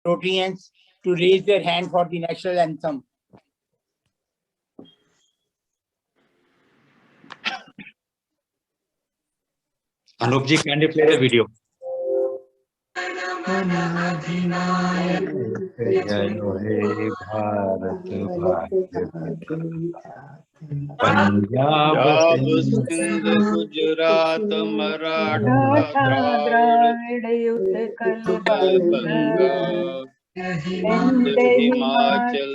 Rotarians to raise their hand for the national anthem. Anupji, can you play the video? Punjab Sindh Gujarat Maratha Dravida Utkal बंगा विंध्य हिमाचल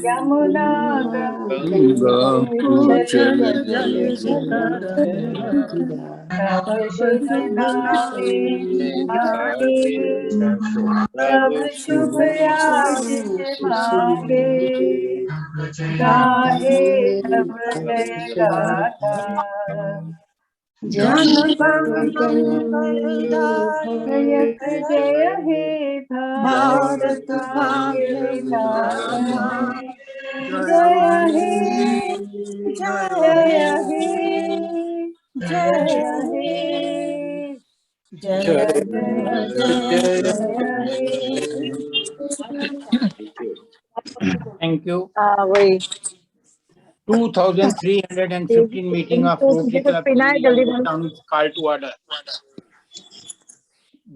यमुना गंगा उच्चल तब शुभ नामे तब शुभ आशीष मांगे गाहे तब जय गाथा जन जयक जय हे भारत भाग्य जय हे जय हे जय हे जय Thank you. वही 2315 meeting of Rotary Club Town is called to order.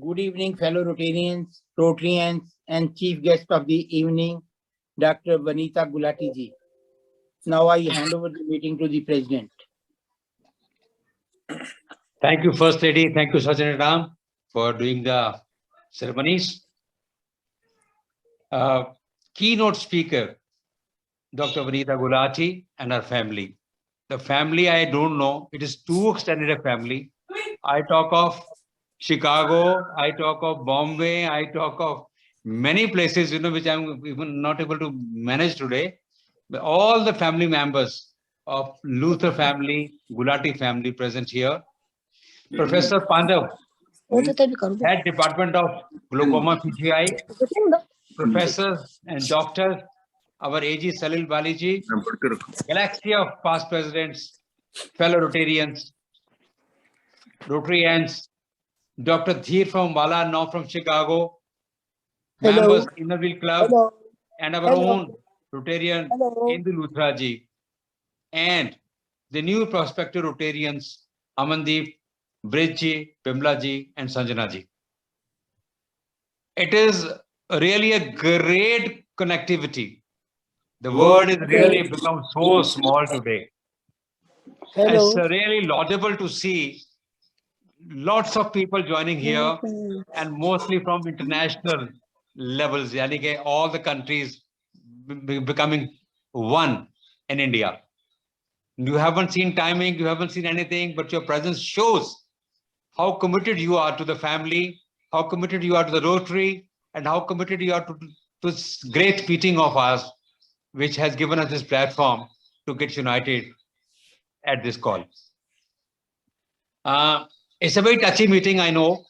Good evening, fellow Rotarians, Rotarians, and chief guest of the evening, Dr. Vanita Gulati ji. Now I hand over the meeting to the President. Thank you, First Lady. Thank you, Sajjan Ram, for doing the ceremonies. Keynote speaker, Dr. Vanita Gulati and her family. The family, I don't know. It is too extended a family. I talk of Chicago, I talk of Bombay, I talk of many places, which I'm even not able to manage today. But all the family members of Luthra family, Gulati family present here. Professor Pandav, Head Department of Glaucoma PGI, professors and doctors, our AG Salil Baliji, galaxy of past presidents, fellow Rotarians, Dr. Dheer from Wala, now from Chicago, members Inner Wheel Club, and our own Rotarian Indu Luthra ji, and the new prospective Rotarians, Amandeep, Brij ji, Pimla ji, and Sanjana ji. It is really a great connectivity. The world is really become so small today. It's really laudable to see lots of people joining here, and mostly from international levels, yani all the countries becoming one in India. You haven't seen timing, you haven't seen anything, but your presence shows how committed you are to the family, how committed you are to the Rotary, and how committed you are to this great meeting of ours, which has given us this platform to get united at this call. It's a very touchy meeting, I know.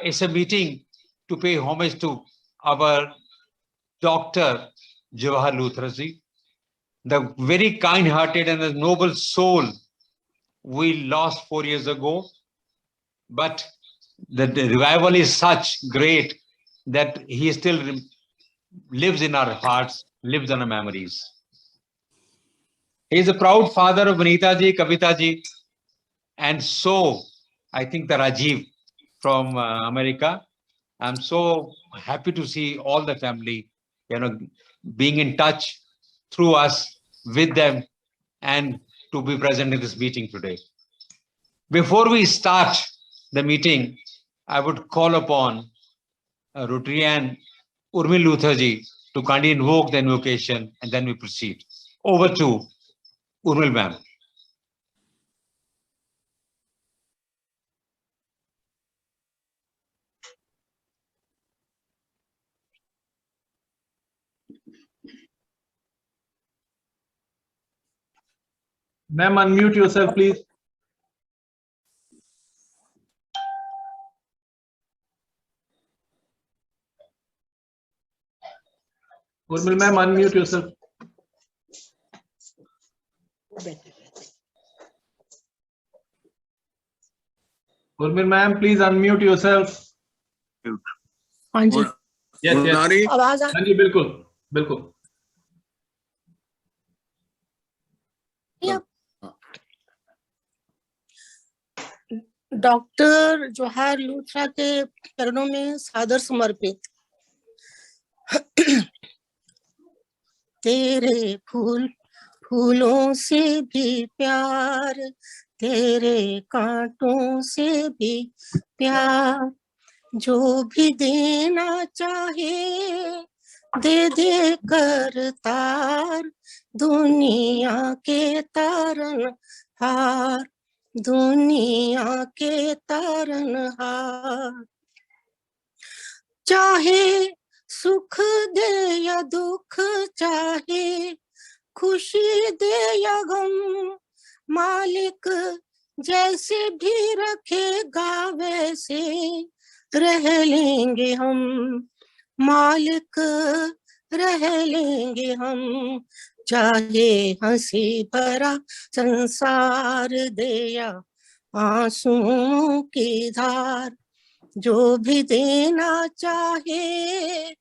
It's a meeting to pay homage to our Dr. Jawahar Luthra ji, the very kind-hearted and the noble soul we lost 4 years ago. But the revival is such great that he still lives in our hearts, lives in our memories. He is a proud father of Vanita ji, Kavita ji, and so I think the Rajiv from America. I'm so happy to see all the family, being in touch through us with them and to be present in this meeting today. Before we start the meeting, I would call upon Rotarian Urmil Luthra ji to kindly invoke the invocation, and then we proceed. Over to Urmil ma'am. Ma'am, unmute yourself, please. Urmil ma'am, unmute yourself. Urmil ma'am, please unmute yourself. हाँ जी, Yes, yes. Murari, आवाज आ हाँ जी, बिल्कुल, बिल्कुल. रही है? Doctor Jawahar Luthra के चरणों में सादर समर्पित। तेरे फूलों से भी प्यार, तेरे कांटों से भी प्यार, जो भी देना चाहे दे दे कर तार, दुनिया के तारन हार, दुनिया के तारन हार। चाहे सुख दे या दुख, चाहे खुशी दे या गम, मालिक जैसे भी रखेगा वैसे रह लेंगे हम, मालिक रह लेंगे हम। चाहे हंसी भरा संसार दे या आंसुओं की धार, जो भी देना चाहे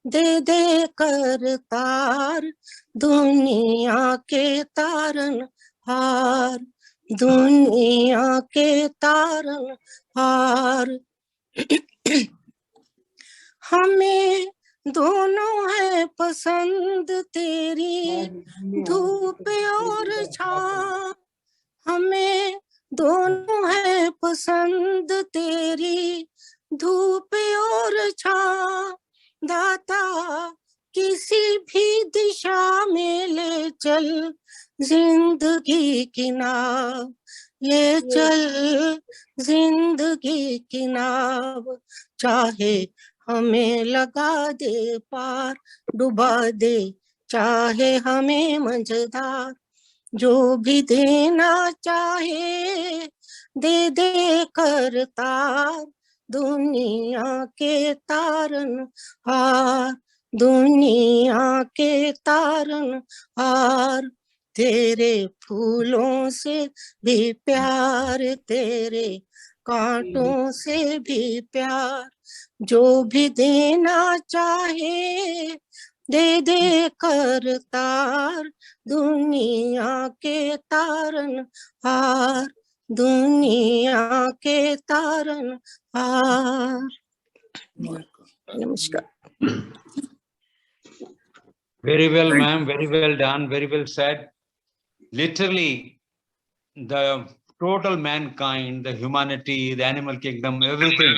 दे दे कर तार, दुनिया के तारन हार, दुनिया के तारन हार। हमें दोनों है पसंद तेरी धूप और छाँव, हमें दोनों है पसंद तेरी धूप और छाँव। दाता किसी भी दिशा में ले चल जिंदगी की नाव, ले चल जिंदगी की नाव। चाहे हमें लगा दे पार, डुबा दे चाहे हमें मझधार, जो भी देना चाहे दे दे कर तार, दुनिया के तारन हार, दुनिया के तारन हार। तेरे फूलों से भी प्यार, तेरे कांटों से भी प्यार, जो भी देना चाहे दे दे कर तार, दुनिया के तारन हार, दुनिया के तारन हार। नमस्कार। Very well, ma'am. Very well done. Very well said. Literally, the total mankind, the humanity, the animal kingdom, everything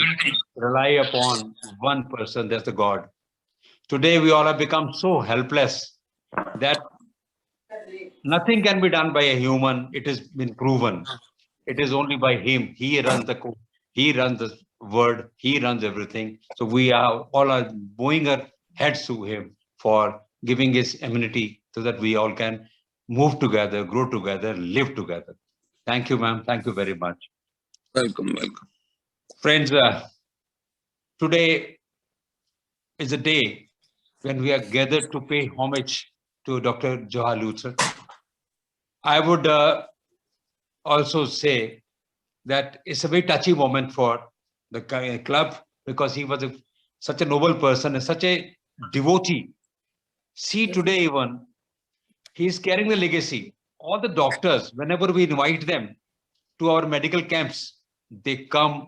rely upon one person, that's the God. Today, we all have become so helpless that nothing can be done by a human. It has been proven. It is only by him. He runs the code. He runs the word. He runs everything. So we are all are bowing our heads to him for giving his immunity so that we all can move together, grow together, live together. Thank you, ma'am. Thank you very much. welcome, welcome. Friends, today is a day when we are gathered to pay homage to Dr. Jawahar Luthra. I would also say that it's a very touchy moment for the club because he was such a noble person and such a devotee. See, today even, he is carrying the legacy. All the doctors, whenever we invite them to our medical camps, they come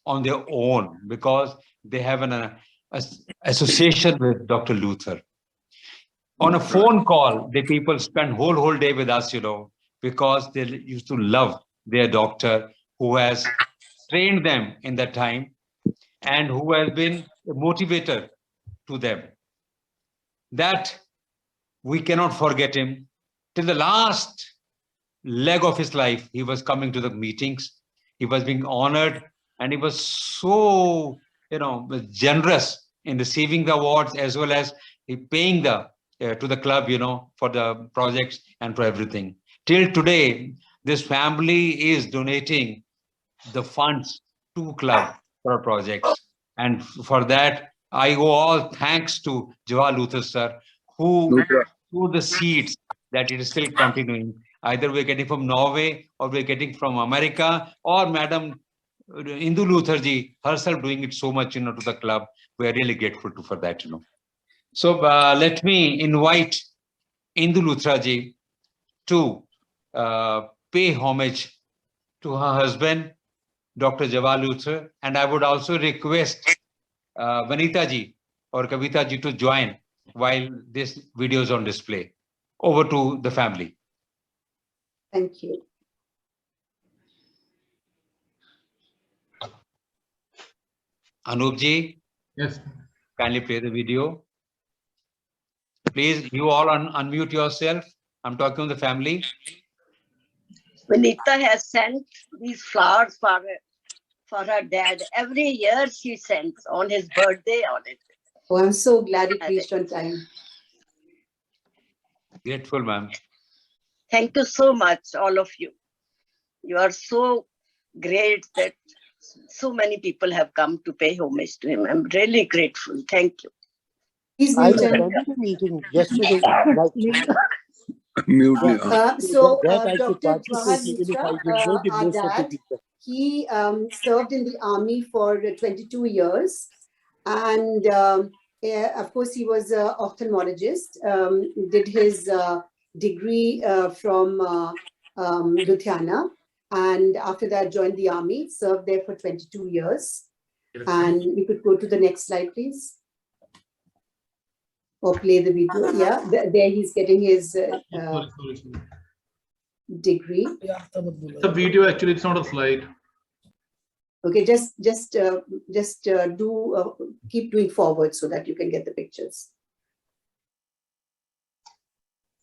on their own because they have an association with Dr. Luther. On a phone call, the people spend whole day with us, because they used to love their doctor who has trained them in that time and who has been a motivator to them. That we cannot forget him. Till the last leg of his life, he was coming to the meetings. He was being honored, and he was so, generous in receiving the awards as well as paying to the club, for the projects and for everything. Till today, this family is donating the funds to club for projects, and for that I owe all thanks to Jawahar Luthra sir, who threw the seeds that it is still continuing. Either we're getting from Norway or we're getting from America, or Madam Indu Luthra ji herself doing it so much, to the club. We are really grateful for that, So let me invite Indu Luthra ji to pay homage to her husband, Dr. Jawahar Luthra, and I would also request Vanita ji or Kavita ji to join while this video is on display. Over to the family. Thank you. Anup ji, Yes. kindly play the video. Please, you all unmute yourself. I'm talking to the family. Vanita has sent these flowers for her dad. Every year she sends on his birthday on it. Oh, I'm so glad it reached on time. Grateful, ma'am. Thank you so much, all of you. You are so great that so many people have come to pay homage to him. I'm really grateful. Thank you. Please I mute and attended the meeting yesterday night. Mute. so That I could Dr. Jawahar participate even if I Luthra, didn't know the our most of the dad, people. he served in the army for 22 years. And of course, he was an ophthalmologist, did his degree from Ludhiana. And after that, joined the army, served there for 22 years. And we could go to the next slide, please. Or play the video. Yeah, there he's getting his Sorry. degree. It's a video, actually, it's not a slide. Okay, just keep doing forward so that you can get the pictures.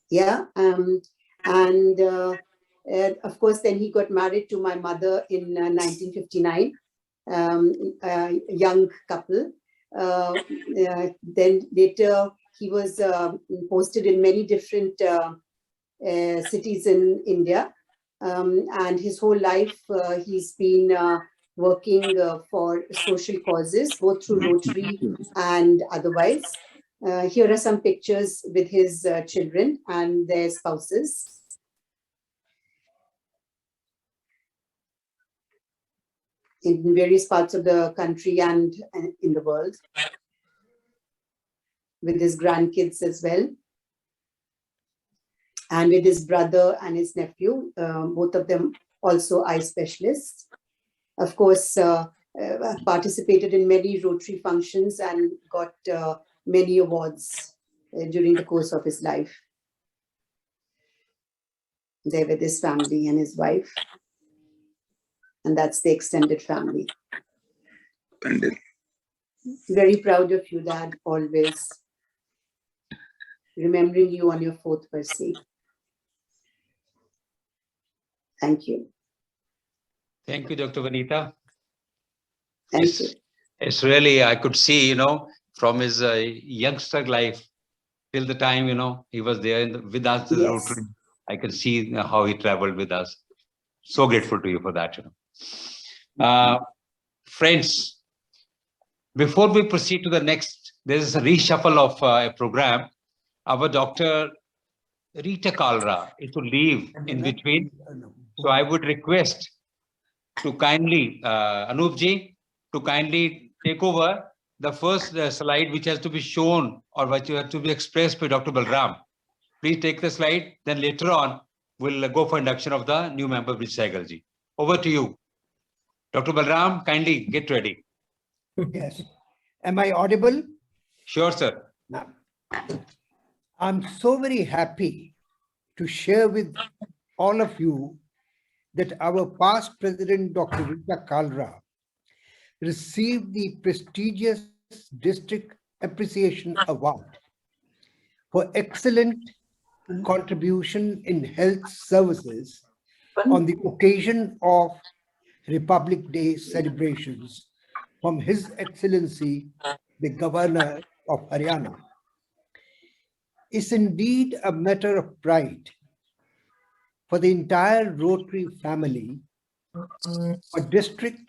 Yeah, and of course, then he got married to my mother in 1959, a young couple. Then later, he was posted in many different cities in India. And his whole life, he's been working for social causes, both through Rotary and otherwise. Here are some pictures with his children and their spouses. In various parts of the country and in the world. With his grandkids as well. And with his brother and his nephew, both of them also eye specialists. Of course, participated in many Rotary functions and got many awards during the course of his life. There with his family and his wife. And that's the extended family. Very proud of you, Dad, always. Remembering you on your 4th birthday. Thank you. Thank you, Dr. Vanita. Thank you. It's really, I could see, from his youngster life till the time, he was there with us. Yes. Rotary. I could see how he traveled with us. So grateful to you for that. Friends, before we proceed to the next, there is a reshuffle of a program. Our Dr. Rita Kalra is to leave in between. So I would request to kindly, Anup ji, to kindly take over the first slide which has to be shown or which has to be expressed by Dr. Balram. Please take the slide. Then later on, we'll go for induction of the new member, Brij Saigal ji. Over to you. Dr. Balram, kindly get ready. Yes. Am I audible? Sure, sir. I'm so very happy to share with all of you that our past president, Dr. Rita Kalra, received the prestigious District Appreciation Award for excellent contribution in health services on the occasion of Republic Day celebrations from His Excellency, the Governor of Haryana. It's indeed a matter of pride for the entire Rotary family for District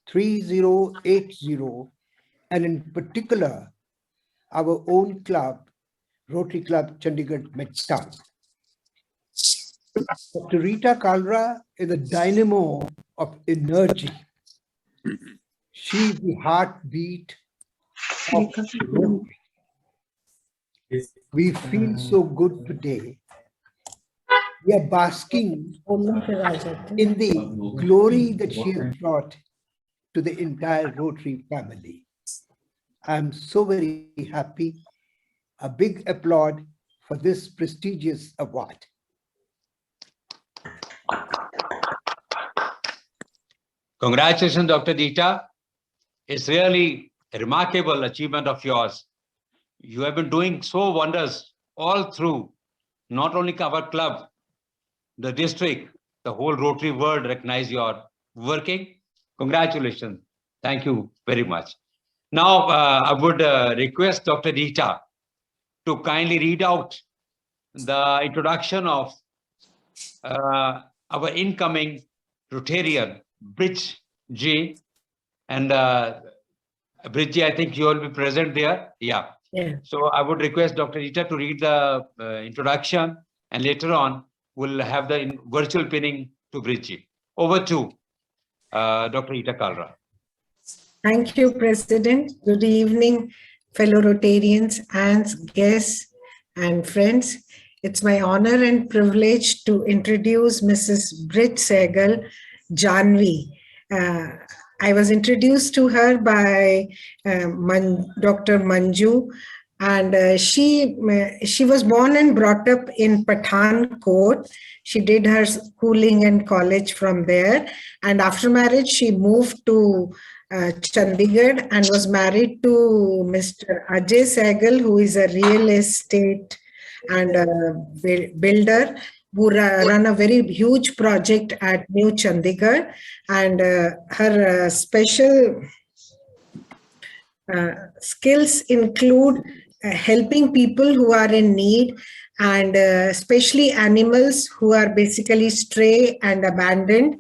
3080 and in particular our own club, Rotary Club Chandigarh Midtown. Dr. Rita Kalra is a dynamo of energy She is the heartbeat of Rotary. We feel so good today. We are basking in the glory that she has brought to the entire Rotary family. I'm so very happy. A big applaud for this prestigious award. Congratulations, Dr. Dita. It's really a remarkable achievement of yours. You have been doing so wonders all through, not only our club, the district, the whole Rotary world recognize your working. Congratulations. Thank you very much. Now, I would request Dr. Dita to kindly read out the introduction of our incoming Rotarian, Bridge G. And Bridge G, I think you will be present there. Yeah. So I would request Dr. Dita to read the introduction, and later on, we'll have the virtual pinning to Bridge G. Over to Dr. Dita Kalra. Thank you, President. Good evening, fellow Rotarians and guests and friends. It's my honor and privilege to introduce Mrs. Brit Sehgal Janvi. I was introduced to her by Dr. Manju, and she was born and brought up in Pathankot. She did her schooling and college from there, and after marriage, she moved to Chandigarh and was married to Mr. Ajay Sehgal, who is a real estate and builder, who run a very huge project at New Chandigarh, and her special skills include helping people who are in need, and especially animals who are basically stray and abandoned.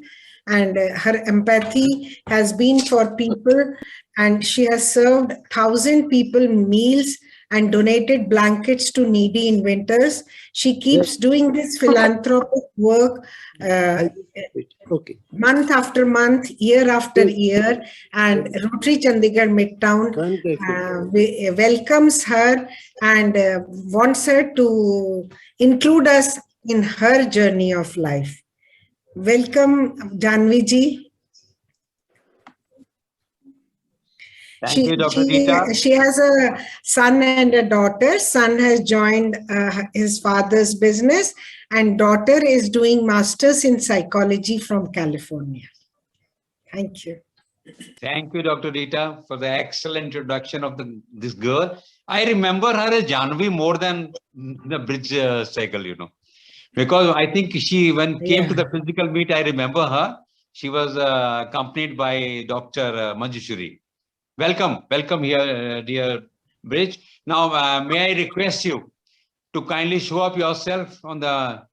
And her empathy has been for people, and she has served 1,000 people meals and donated blankets to needy in winters. She keeps doing this philanthropic work month after month, year after year, and Rotary Chandigarh Midtown welcomes her and wants her to include us in her journey of life. Welcome, Janvi ji. Thank you, Dr. Dita. She has a son and a daughter. Son has joined his father's business, and daughter is doing masters in psychology from California. Thank you. Thank you, Dr. Dita, for the excellent introduction of this girl. I remember her as Janvi more than the Bridge Sehgal, you know, because I think she, when came to the physical meet, I remember her. She was accompanied by Dr. Manjushri. Welcome, welcome here, dear Bridge. Now, may I request you to kindly show up yourself on the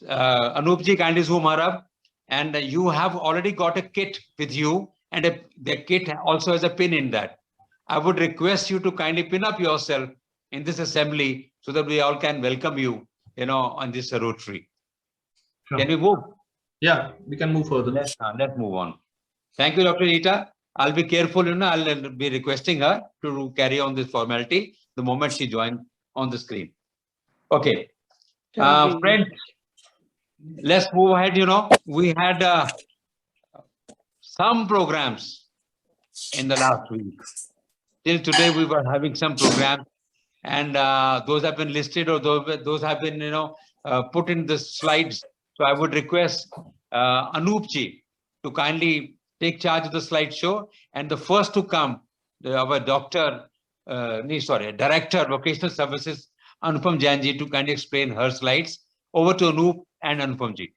Anoopji, kindly zoom her up. And you have already got a kit with you, and the kit also has a pin in that. I would request you to kindly pin up yourself in this assembly so that we all can welcome you, you know, on this Rotary. Sure. Can we move? Yeah, we can move further. Let's move on. Thank you, Dr. Rita. I'll be careful, you know, I'll be requesting her to carry on this formality the moment she joins on the screen. Okay. Friends, let's move ahead. You know, we had some programs in the last week. Till today, we were having some programs, and those have been listed, or those have been, you know, put in the slides. So I would request Anoopji to kindly take charge of the slideshow, and the first to come, our Director, Vocational Services, Anupam Jainji, to kindly explain her slides. Over to Anoop and Anupamji.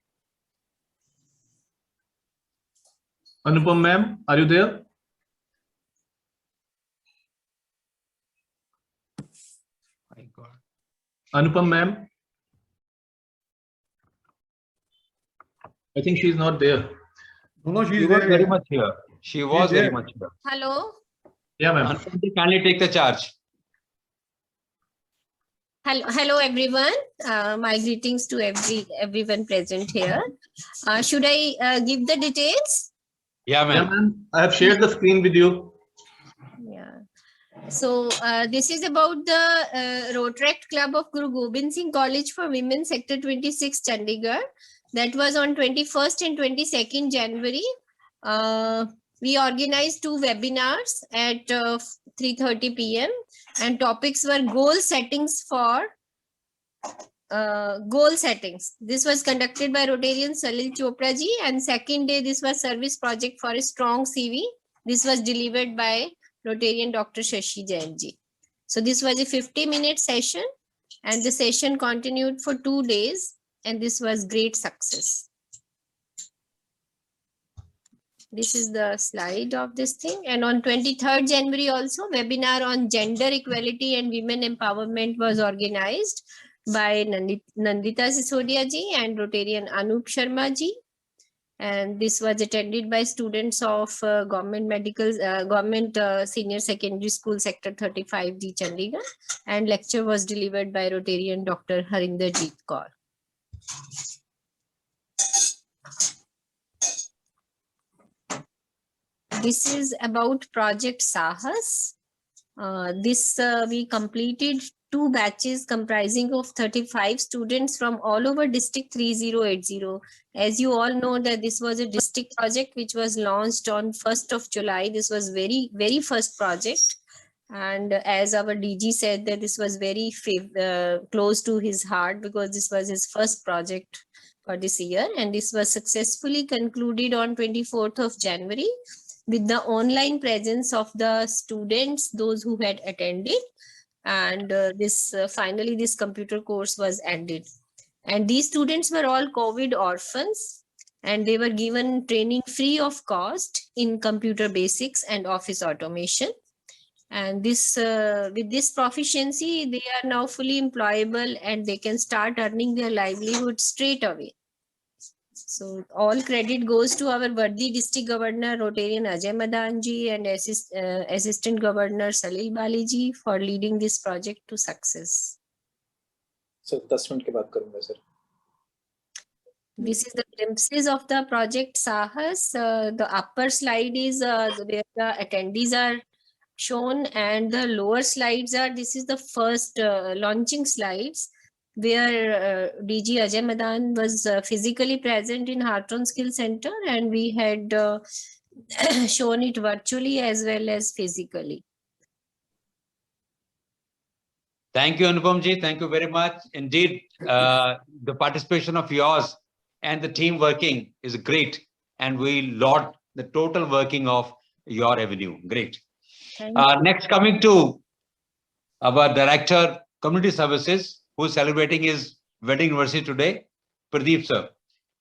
Anupam ma'am, are you there? My God. Anupam ma'am? I think she's not there. No, she was very much here. She was very much here. Hello. Yeah, ma'am. Anupamji, kindly take the charge. Hello, everyone. My greetings to everyone present here. Should I give the details? Yeah, Yeah, ma'am. ma'am. I have shared the screen with you. Yeah. So this is about the Rotary Club of Guru Gobind Singh College for Women, Sector 26, Chandigarh. That was on 21st and 22nd January. We organized 2 webinars at 3:30 p.m. and topics were goal settings for goal settings. This was conducted by Rotarian Salil Chopra ji, and second day this was service project for a strong CV. This was delivered by Rotarian Dr. Shashi Jain ji. So this was a 50-minute session and the session continued for 2 days and this was great success. This is the slide of this thing. And on 23rd January also, webinar on gender equality and women empowerment was organized by Nandita Sisodia ji and Rotarian Anup Sharma ji. And this was attended by students of government senior secondary school sector 35 G Chandigarh, and lecture was delivered by Rotarian Dr. Harinderjeet Kaur. This is about Project Sahas. We completed 2 batches comprising of 35 students from all over district 3080. As you all know that this was a district project which was launched on 1st of July. This was very first project. And as our DG said that this was very close to his heart because this was his first project for this year. And this was successfully concluded on 24th of January with the online presence of the students, those who had attended. And finally this computer course was ended. And these students were all COVID orphans and they were given training free of cost in computer basics and office automation. And this with this proficiency, they are now fully employable and they can start earning their livelihood straight away. So all credit goes to our worthy District Governor Rotarian Ajay Madanji and Assistant Governor Salil Baliji for leading this project to success. So 10 minute के बाद करूँगा sir. This is the glimpses of the Project Sahas. The upper slide is where the attendees are shown and the lower slides are, this is the first launching slides where DG Ajay Madan was physically present in Heartron Skill Center and we had shown it virtually as well as physically. Thank you, Anupam ji. Thank you very much. Indeed, the participation of yours and the team working is great. And we laud the total working of your avenue. Great. Next, coming to our Director, Community Services, who is celebrating his wedding anniversary today, Pradeep sir.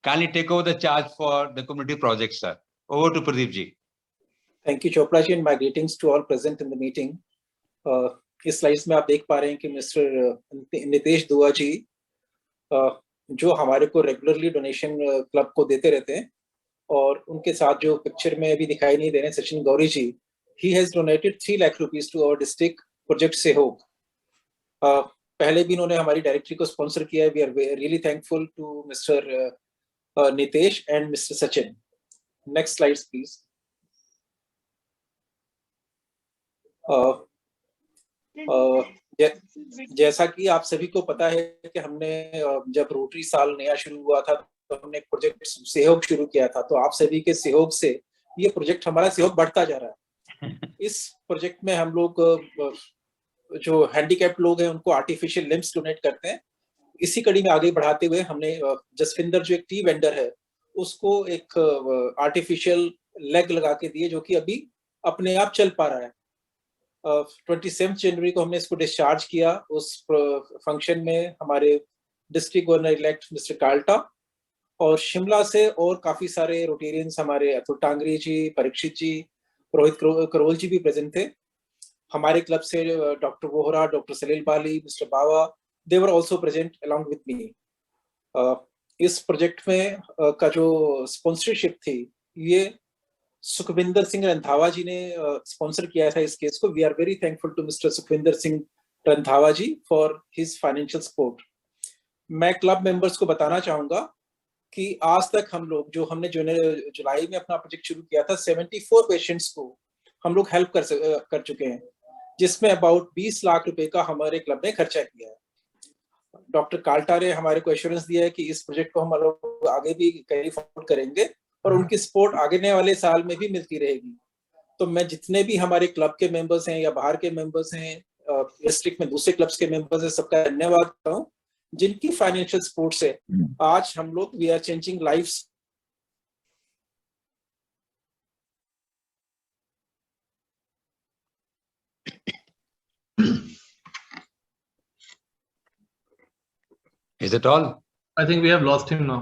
Kindly take over the charge for the community project, sir. Over to Pradeep ji. Thank you, Chopra ji, and my greetings to all present in the meeting. इस slides में आप देख पा रहे हैं कि mister Nitesh दुआ जी जो हमारे को रेगुलरली डोनेशन क्लब को देते रहते हैं और उनके साथ जो पिक्चर में अभी दिखाई नहीं दे रहे हैं सचिन गौरी जी, he has donated 3 lakh rupees to our district project सहयोग. पहले भी इन्होंने हमारी डायरेक्टरी को स्पॉन्सर किया है. We are really thankful to Mr. Nitesh and Mr. Sachin. Next slides, please. जैसा कि आप सभी को पता है कि हमने जब रोटरी साल नया शुरू हुआ था तो हमने एक प्रोजेक्ट सहयोग शुरू किया था. तो आप सभी के सहयोग से ये प्रोजेक्ट हमारा सहयोग बढ़ता जा रहा है. इस प्रोजेक्ट में हम लोग जो हैंडीकैप्ड लोग हैं उनको आर्टिफिशियल लिम्स डोनेट करते हैं. इसी कड़ी में आगे बढ़ाते हुए हमने जसविंदर जो एक टी वेंडर है उसको एक आर्टिफिशियल लेग लगा के दिए जो कि अभी अपने आप चल पा रहा है. 27 जनवरी को हमने इसको डिस्चार्ज किया. उस फंक्शन में हमारे district governor elect mister Kalta और शिमला से और काफी सारे रोटेरियंस, हमारे अतुल टांगरी जी, परीक्षित जी, रोहित करोल जी भी प्रेजेंट थे. हमारे क्लब से doctor Vohra, doctor Salil Bali, mister Bawa, they were also present along with me. इस प्रोजेक्ट में का जो स्पॉन्सरशिप थी ये सुखविंदर सिंह रंधावा जी ने स्पॉन्सर किया था इस केस को. We are very thankful to mister Sukhwinder Singh Randhawa ji for his financial support. मैं क्लब मेंबर्स को बताना चाहूंगा कि आज तक हम लोग जो हमने जुलाई में अपना प्रोजेक्ट शुरू किया था 74 पेशेंट्स को हम लोग हेल्प कर चुके हैं, जिसमें अबाउट 20 लाख रुपए का हमारे क्लब ने खर्चा किया है। डॉक्टर काल्टा ने हमारे को एश्योरेंस दिया है कि इस प्रोजेक्ट को हम लोग आगे भी कैरी फॉरवर्ड करेंगे और उनकी सपोर्ट आगे वाले साल में भी मिलती रहेगी। तो मैं जितने भी हमारे क्लब के मेंबर्स हैं या बाहर के मेंबर्स हैं, डिस्ट्रिक्ट में दूसरे क्लब्स के मेंबर्स हैं, सबका धन्यवाद करता हूँ जिनकी फाइनेंशियल सपोर्ट से आज हम लोग we are changing lives. Is it all? I think we have lost him now.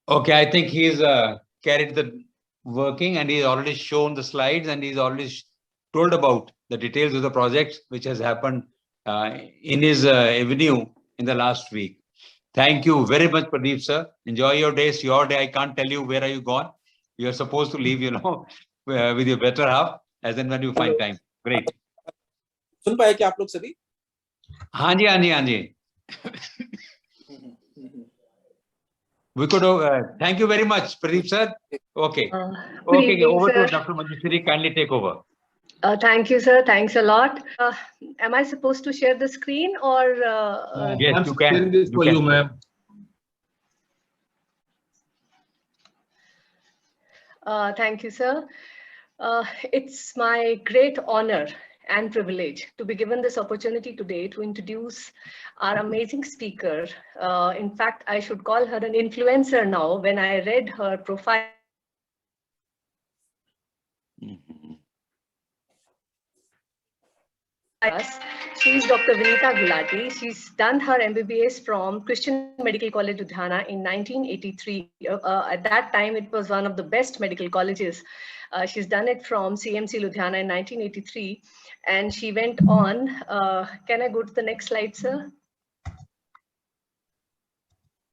Okay, I think he's carried the working and he's already shown the slides and he's already told about the details of the projects which has happened in his avenue in the last week. Thank you very much, Pradeep sir. Enjoy your day. It's your day. I can't tell you where are you gone. You're supposed to leave, you know, with your better half as and when you find time. Great. सुन पाए क्या आप लोग सभी? हाँ जी, हाँ जी, हाँ जी. We could. Thank you very much, Pradeep sir. Okay. Okay. Evening, over sir. to Dr. Manjushri. Kindly take over. Thank you, sir. Thanks a lot. Am I supposed to share the screen or? Yes, I'm you can. sharing this for you, ma'am. Thank you, sir. It's my great honor and privilege to be given this opportunity today to introduce our amazing speaker. In fact, I should call her an influencer now. When I read her profile, she's Dr. Vanita Gulati. She's done her MBBS from Christian Medical College, Ludhiana in 1983. At that time, it was one of the best medical colleges. She's done it from CMC Ludhiana in 1983. And she went on, can I go to the next slide, sir?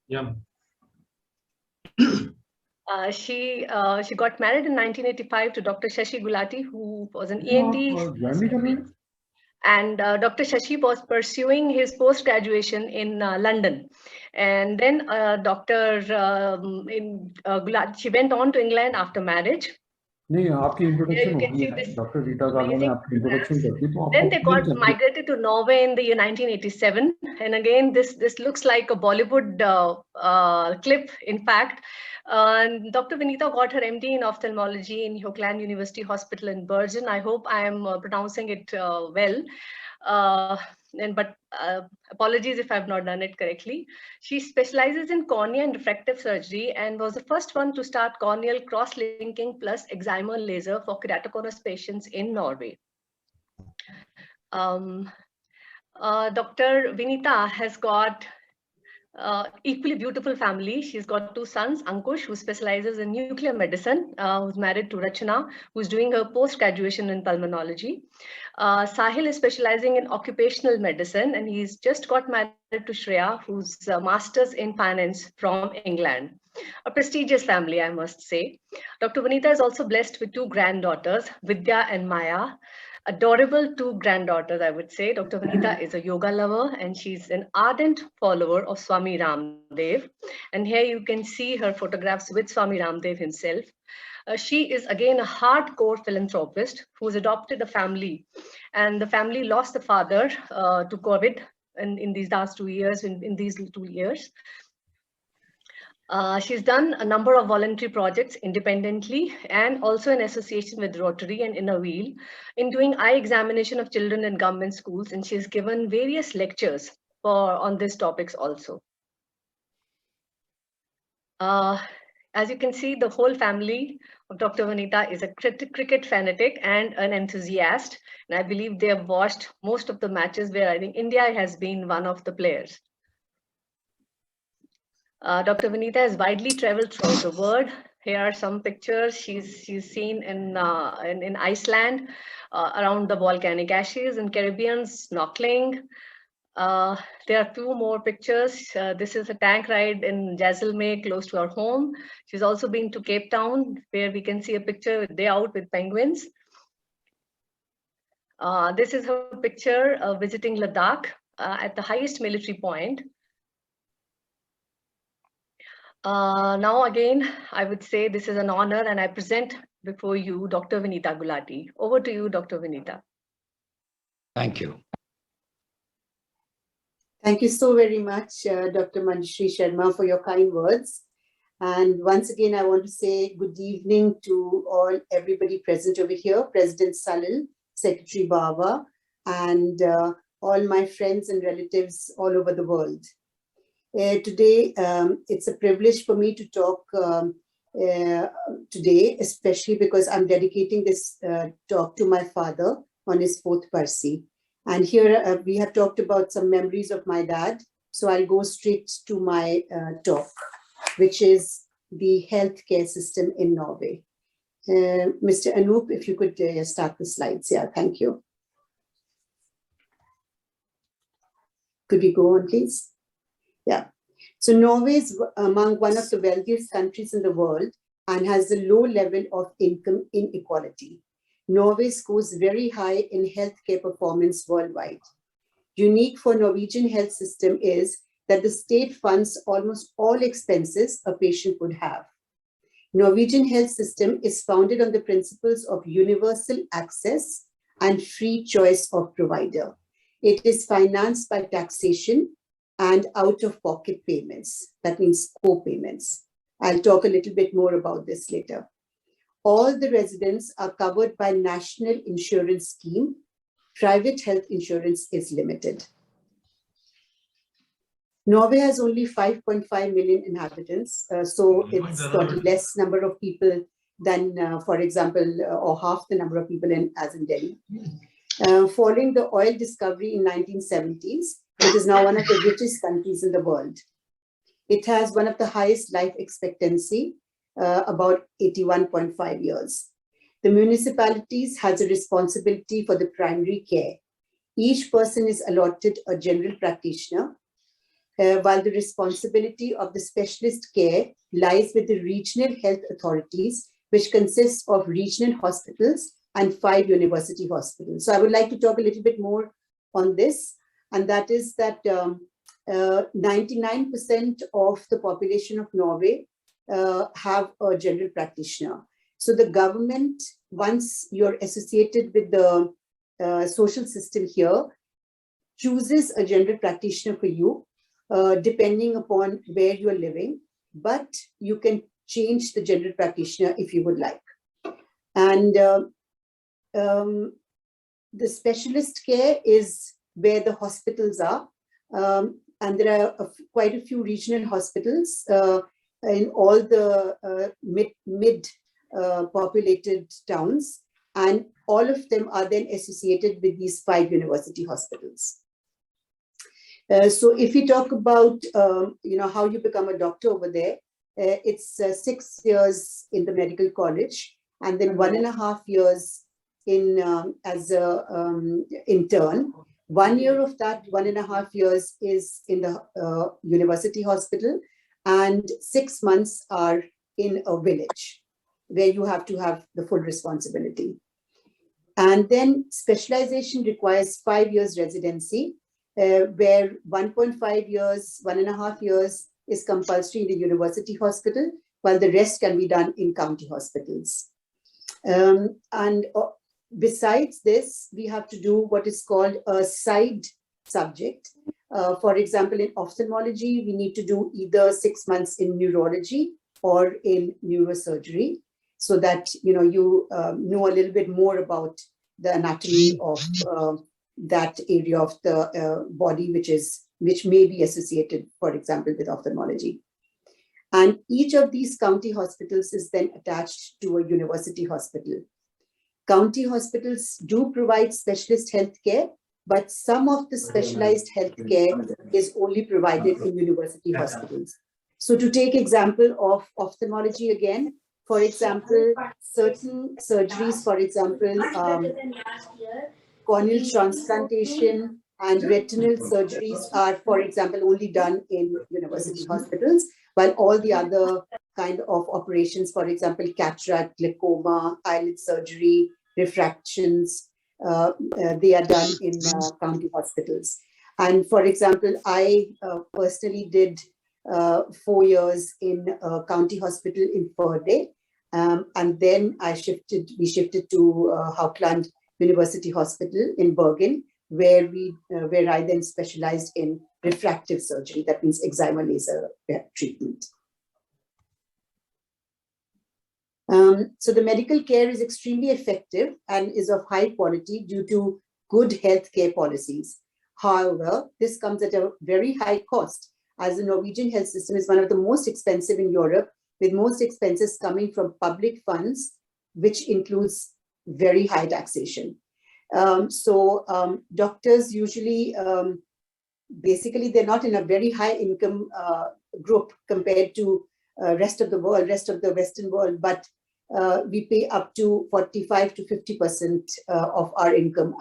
Yeah. She got married in 1985 to Dr. Shashi Gulati, who was an ENT. And Dr. Shashi was pursuing his post-graduation in London. And then Gulati, she went on to England after marriage. नहीं आपकी introduction होगी doctor Rita साहब ने आपकी introduction कर दी तो आपको Then they got migrated to Norway in the year 1987, and again this looks like a Bollywood clip. In fact, Dr. Vanita got her MD in ophthalmology in Hochland University Hospital in Bergen. I hope I am pronouncing it well. But apologies if I've not done it correctly. She specializes in cornea and refractive surgery and was the first one to start corneal cross-linking plus excimer laser for keratoconus patients in Norway. Dr. Vanita has got equally beautiful family. She's got two sons, Ankush, who specializes in nuclear medicine, who's married to Rachana, who's doing her post-graduation in pulmonology. Sahil is specializing in occupational medicine, and he's just got married to Shreya, who's a master's in finance from England. A prestigious family, I must say. Dr. Vanita is also blessed with two granddaughters, Vidya and Maya. Adorable two granddaughters, I would say. Dr. Vanita is a yoga lover and she's an ardent follower of Swami Ramdev. And here you can see her photographs with Swami Ramdev himself. She is again a hardcore philanthropist who's adopted a family, and the family lost the father to COVID in these last 2 years, in these 2 years. She's done a number of voluntary projects independently and also in association with Rotary and Inner Wheel in doing eye examination of children in government schools, and she's given various lectures on these topics also. As you can see, the whole family of Dr. Vanita is a cricket fanatic and an enthusiast, and I believe they have watched most of the matches where I think India has been one of the players. Dr. Vanita has widely traveled throughout the world. Here are some pictures she's seen in Iceland, around the volcanic ashes, in Caribbean snorkeling. There are two more pictures. This is a tank ride in Jaisalmer, close to our home. She's also been to Cape Town, where we can see a picture day out with penguins. This is her picture visiting Ladakh at the highest military point. Now again, I would say this is an honor and I present before you Dr. Vanita Gulati. Over to you, Dr. Vanita. Thank you. Thank you so very much, Dr. Manjushri Sharma, for your kind words. And once again, I want to say good evening to everybody present over here, President Salil, Secretary Baba, and all my friends and relatives all over the world. Today, it's a privilege for me to talk today, especially because I'm dedicating this talk to my father on his 4th Parsi. And here we have talked about some memories of my dad. So I'll go straight to my talk, which is the healthcare system in Norway. Mr. Anoop, if you could start the slides. Yeah, thank you. Could we go on, please? Yeah. So Norway is among one of the wealthiest countries in the world and has a low level of income inequality. Norway scores very high in healthcare performance worldwide. Unique for Norwegian health system is that the state funds almost all expenses a patient would have. Norwegian health system is founded on the principles of universal access and free choice of provider. It is financed by taxation and out-of-pocket payments. That means co-payments. I'll talk a little bit more about this later. All the residents are covered by national insurance scheme. Private health insurance is limited. Norway has only 5.5 million inhabitants, so it's got less number of people than, for example, or half the number of people as in Delhi. Following the oil discovery in 1970s, it is now one of the richest countries in the world. It has one of the highest life expectancy, about 81.5 years. The municipalities has a responsibility for the primary care. Each person is allotted a general practitioner, while the responsibility of the specialist care lies with the regional health authorities, which consists of regional hospitals and 5 university hospitals. So I would like to talk a little bit more on this, and that is that 99% of the population of Norway have a general practitioner. So the government, once you're associated with the social system here, chooses a general practitioner for you, depending upon where you're living, but you can change the general practitioner if you would like. And the specialist care is where the hospitals are. And there are quite a few regional hospitals in all the mid populated towns, and all of them are then associated with these 5 university hospitals. So if we talk about how you become a doctor over there, it's 6 years in the medical college, and then 1.5 years in as a intern. 1 year of that 1.5 years is in the university hospital, and 6 months are in a village where you have to have the full responsibility. And then specialization requires 5 years residency, where 1.5 years, 1.5 years is compulsory in the university hospital, while the rest can be done in county hospitals. And besides this, we have to do what is called a side subject. For example, in ophthalmology, we need to do either 6 months in neurology or in neurosurgery, so that you know a little bit more about the anatomy of that area of the body, which may be associated, for example, with ophthalmology. And each of these county hospitals is then attached to a university hospital. County hospitals do provide specialist healthcare, but some of the specialized healthcare is only provided in university hospitals. So to take example of ophthalmology again, for example, certain surgeries, for example, corneal transplantation and retinal surgeries are, for example, only done in university hospitals, while all the other kind of operations, for example, cataract, glaucoma, eyelid surgery, refractions, they are done in county hospitals. And for example, I personally did 4 years in a county hospital in Purday. And then we shifted to Hauckland University Hospital in Bergen, where I then specialized in refractive surgery. That means excimer laser treatment. So the medical care is extremely effective and is of high quality due to good healthcare policies. However, this comes at a very high cost, as the Norwegian health system is one of the most expensive in Europe, with most expenses coming from public funds, which includes very high taxation. Doctors usually, basically, they're not in a very high income group compared to rest of the Western world, but we pay up to 45 to 50% of our income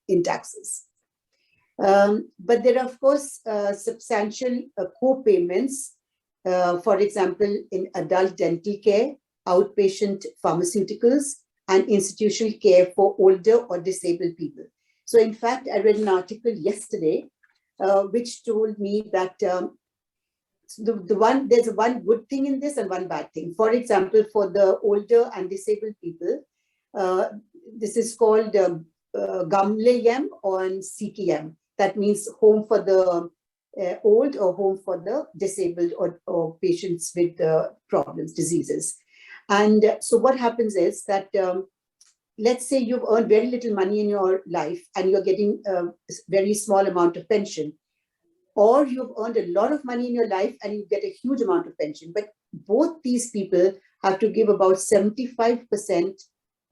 in taxes. But there are, of course, substantial co-payments, for example, in adult dental care, outpatient pharmaceuticals, and institutional care for older or disabled people. So in fact, I read an article yesterday, which told me that there's one good thing in this and one bad thing. For example, for the older and disabled people, this is called Gamlehjem or CTM. That means home for the old or home for the disabled or patients with problems, diseases. And so what happens is that, let's say you've earned very little money in your life and you're getting a very small amount of pension, or you've earned a lot of money in your life and you get a huge amount of pension. But both these people have to give about 75%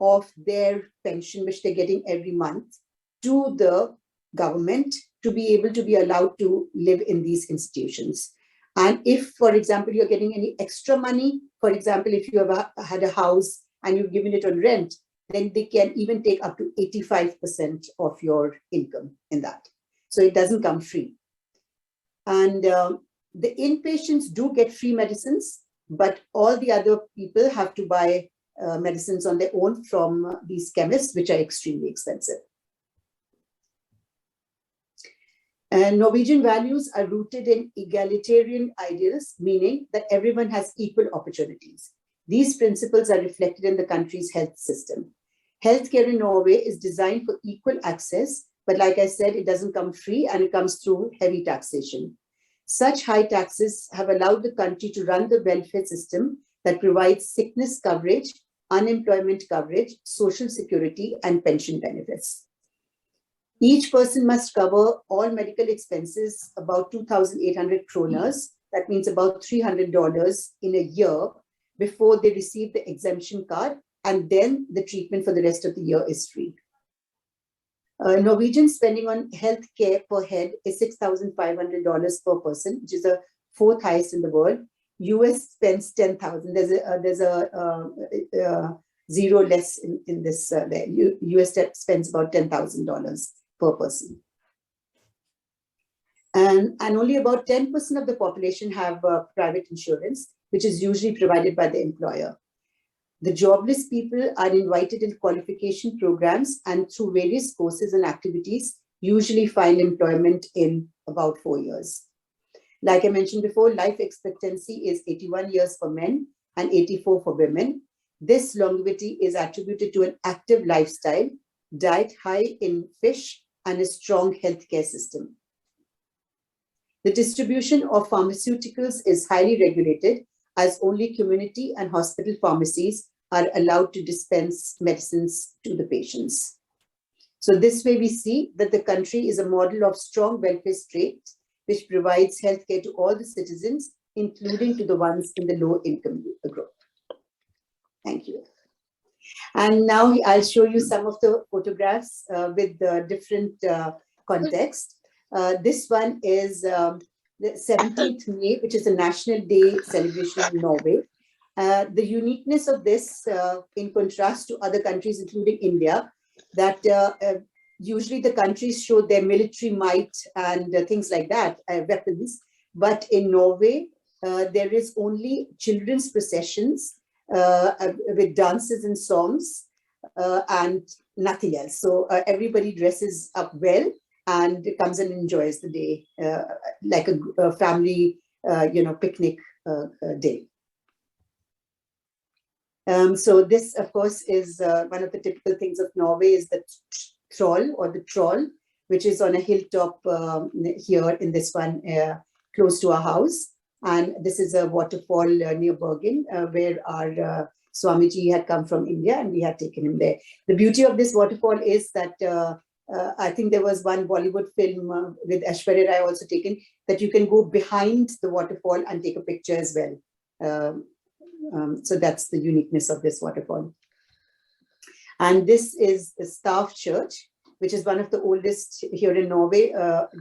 of their pension, which they're getting every month, to the government to be able to be allowed to live in these institutions. And if, for example, you're getting any extra money, for example, if you have had a house and you've given it on rent, then they can even take up to 85% of your income in that. So it doesn't come free. And the inpatients do get free medicines, but all the other people have to buy medicines on their own from these chemists, which are extremely expensive. And Norwegian values are rooted in egalitarian ideals, meaning that everyone has equal opportunities. These principles are reflected in the country's health system. Healthcare in Norway is designed for equal access, but like I said, it doesn't come free and it comes through heavy taxation. Such high taxes have allowed the country to run the welfare system that provides sickness coverage, unemployment coverage, social security, and pension benefits. Each person must cover all medical expenses, about 2,800 kroners, that means about $300 in a year, before they receive the exemption card, and then the treatment for the rest of the year is free. Norwegian spending on health care per head is $6,500 per person, which is the fourth highest in the world. US spends 10,000. There's a zero less in this there. US spends about $10,000 per person. And only about 10% of the population have private insurance, which is usually provided by the employer. The jobless people are invited in qualification programs and through various courses and activities, usually find employment in about 4 years. Like I mentioned before, life expectancy is 81 years for men and 84 for women. This longevity is attributed to an active lifestyle, diet high in fish, and a strong healthcare system. The distribution of pharmaceuticals is highly regulated, as only community and hospital pharmacies are allowed to dispense medicines to the patients. So this way we see that the country is a model of strong welfare state, which provides healthcare to all the citizens, including to the ones in the low income group. Thank you. And now I'll show you some of the photographs with the different context. This one is the 17th May, which is a National Day celebration in Norway. The uniqueness of this, in contrast to other countries, including India, that usually the countries show their military might and things like that, weapons. But in Norway, there is only children's processions with dances and songs and nothing else. So everybody dresses up well and comes and enjoys the day like a family picnic day. So this, of course, is one of the typical things of Norway is the troll, which is on a hilltop here in this one, close to our house. And this is a waterfall near Bergen, where our Swamiji had come from India, and we had taken him there. The beauty of this waterfall is that I think there was one Bollywood film with Aishwarya Rai also taken, that you can go behind the waterfall and take a picture as well. So that's the uniqueness of this waterfall. And this is the Staff Church, which is one of the oldest here in Norway,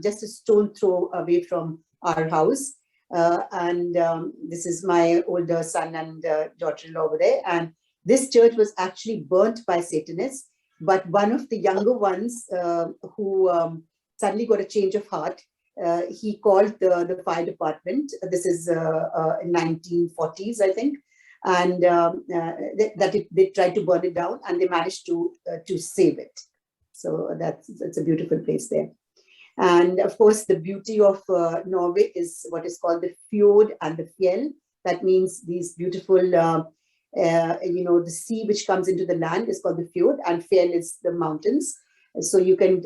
just a stone throw away from our house. This is my older son and daughter-in-law over there. And this church was actually burnt by Satanists, but one of the younger ones who suddenly got a change of heart, he called the fire department. This is in 1940s, I think. And they tried to burn it down, and they managed to save it. So that's a beautiful place there. And of course, the beauty of Norway is what is called the fjord and the fjell. That means these beautiful, the sea which comes into the land is called the fjord, and fjell is the mountains. So you can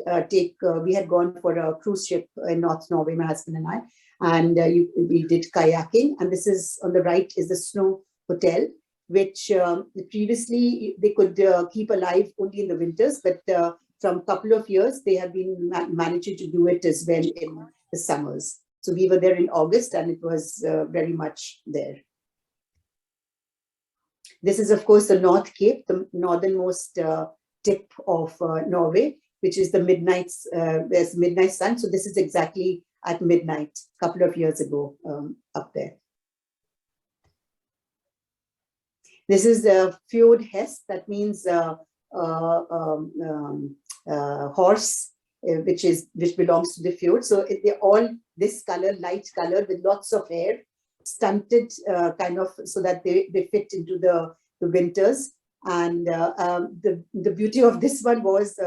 we had gone for a cruise ship in North Norway, my husband and I, and we did kayaking. And this is on the right is the Snow Hotel, which previously they could keep alive only in the winters, but from a couple of years, they have been managing to do it as well in the summers. So we were there in August, and it was very much there. This is, of course, the North Cape, the northernmost tip of Norway, which is the there's midnight sun. So this is exactly at midnight, a couple of years ago up there. This is the fjord hest. That means horse, which belongs to the fjord. So they're all this color, light color, with lots of hair, stunted kind of, so that they fit into the winters. And the beauty of this one was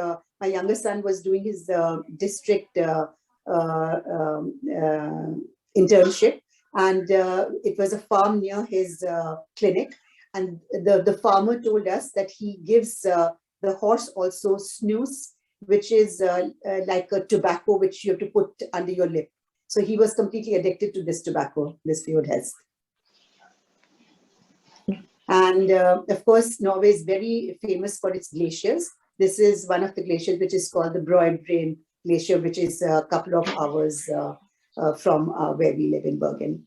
my younger son was doing his district internship, and it was a farm near his clinic. And the farmer told us that he gives the horse also snus, which is like a tobacco which you have to put under your lip. So he was completely addicted to this tobacco, this fjord hest. And of course, Norway is very famous for its glaciers. This is one of the glaciers, which is called the Broadbrain Glacier, which is a couple of hours from where we live in Bergen.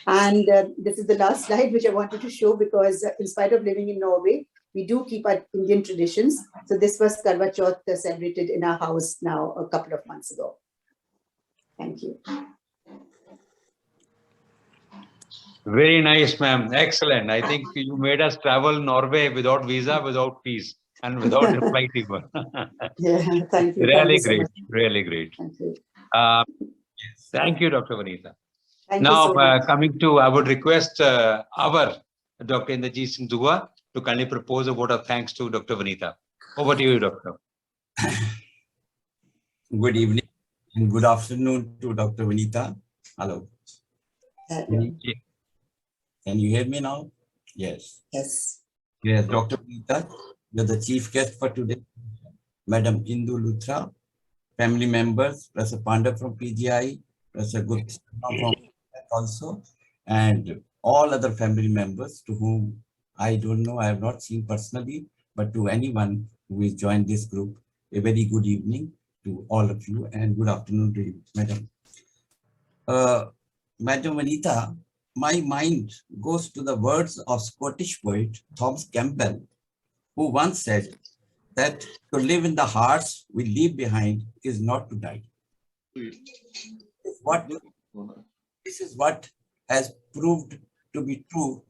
And this is the last slide which I wanted to show, because in spite of living in Norway, we do keep our Indian traditions. So this was Karwa Chauth celebrated in our house now a couple of months ago. Thank you. Very nice, ma'am. Excellent. I think you made us travel Norway without visa, without fees, and without a flight even. Yeah, thank you. Really Thank you so great. much. Really great. Thank you. Thank you, Dr. Vanita. Thank Now, you so much. coming to, I would request our Dr. Inderjeet Singh Dua to kindly propose a vote of thanks to Dr. Vanita. Over to you, Doctor. Good evening and good afternoon to Dr. Vanita. Hello. Can you hear me now? Yes. Yes. Yes, Dr. Vanita, you're the chief guest for today. Madam Indu Luthra, family members, Professor Panda from PGI, Professor Gupta from also, and all other family members to whom I don't know, I have not seen personally, but to anyone who has joined this group, a very good evening to all of you and good afternoon to you, Madam. Madam Vanita, my mind goes to the words of Scottish poet Thomas Campbell, who once said that to live in the hearts we leave behind is not to die. This is what has proved to be true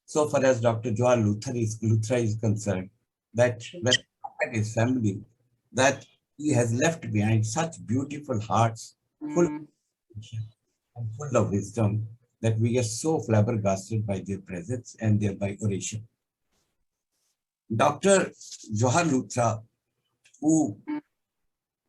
so far as Dr. Jawahar Luthra is concerned, that when he looked at his family, that he has left behind such beautiful hearts, full of and full of wisdom, that we are so flabbergasted by their presence and thereby oration. Dr. Jawahar Luthra, who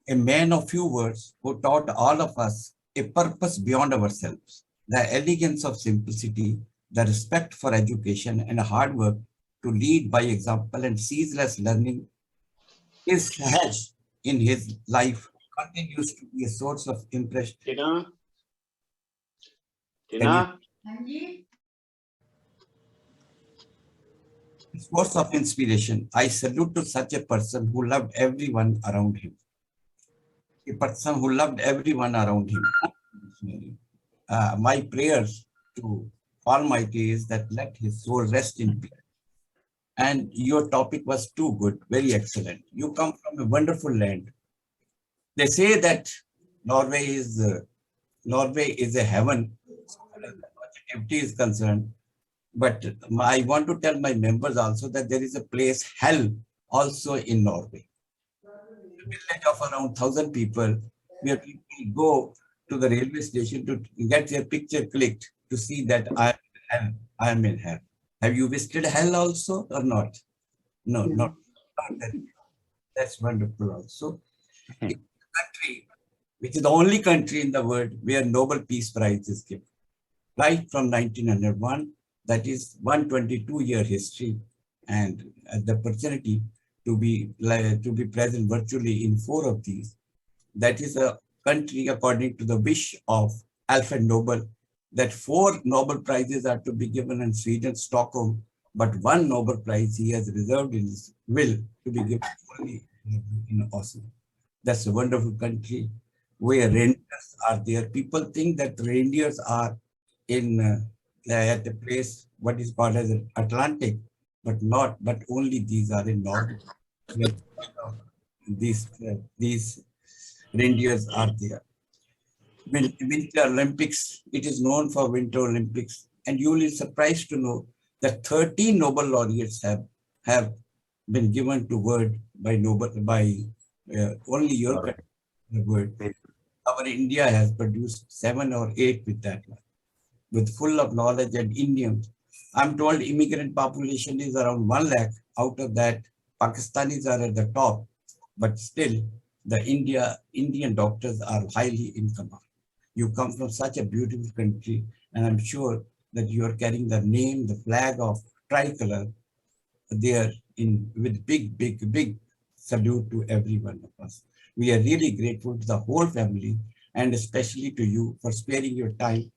a man of few words, who taught all of us a purpose beyond ourselves, the elegance of simplicity, the respect for education and hard work to lead by example and ceaseless learning is has in his life continues to be a source of impression. Source of inspiration. I salute to such a person who loved everyone around him. A person who loved everyone around him. My prayers to Almighty is that let his soul rest in peace. And your topic was too good, very excellent. You come from a wonderful land. They say that Norway is a heaven as far as positivity is concerned. But I want to tell my members also that there is a place, hell, also in Norway. A village of around 1,000 people, where people go to the railway station to get their picture clicked to see that I am in hell. Have you visited hell also or not? No, not that. That's wonderful also. It's a country, which is the only country in the world where Nobel Peace Prize is given. Right from 1901, that is 122-year history, and the opportunity to be present virtually in 4 of these. That is a country, according to the wish of Alfred Nobel, that 4 Nobel Prizes are to be given in Sweden, Stockholm, but 1 Nobel Prize he has reserved in his will to be given only in Oslo. That's a wonderful country where reindeers are there. People think that reindeers are in at the place what is called as Atlantic, but not. But only these are in Norway. These reindeers are there. Winter Olympics, it is known for Winter Olympics, and you will be surprised to know that 13 Nobel laureates have been given to word by only your country. The word. Our India has produced 7 or 8 with that one, with full of knowledge and Indians. I'm told immigrant population is around 1 lakh. Out of that, Pakistanis are at the top, but still the Indian doctors are highly in command. You come from such a beautiful country, and I'm sure that you are carrying the name, the flag of tricolor there with big salute to every one of us. We are really grateful to the whole family and especially to you for sparing your time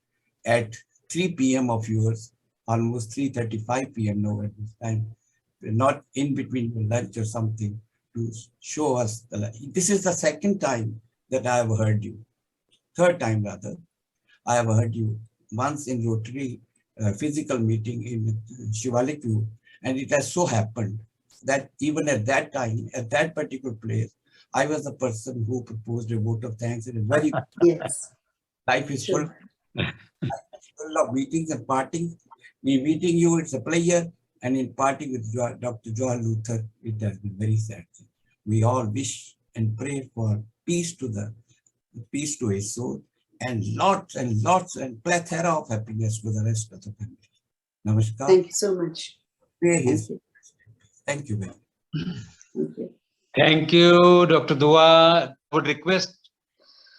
at 3 p.m. of yours, almost 3:35 p.m. now at this time, not in between your lunch or something, to show us the light. This is the 2nd time that I have heard you. 3rd time rather. I have heard you once in Rotary physical meeting in Shivalik View, and it has so happened that even at that time, at that particular place, I was the person who proposed a vote of thanks. And very life is full of meetings and parting. In meeting you, it's a pleasure, and in parting with Dr. Jawahar Luthra, it has been very sad. We all wish and pray for peace to his soul, and lots and plethora of happiness for the rest of the family. Namaskar. Thank you so much. Thank you very much. Thank you, Dr. Dua. I would request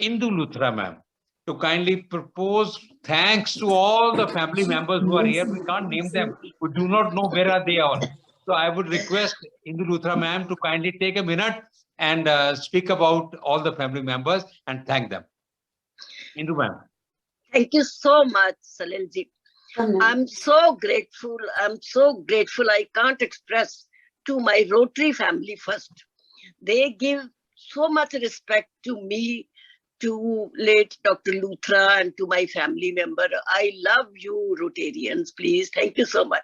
Indu Luthra ma'am to kindly propose thanks to all the family members who are here. We can't name them. We do not know where are they all. So I would request Indu Luthra ma'am to kindly take a minute and speak about all the family members and thank them. Indu ma'am. Thank you so much, Salilji. I'm so grateful. I can't express to my Rotary family first. They give so much respect to me, to late Dr. Luthra, and to my family member. I love you, Rotarians. Please, thank you so much.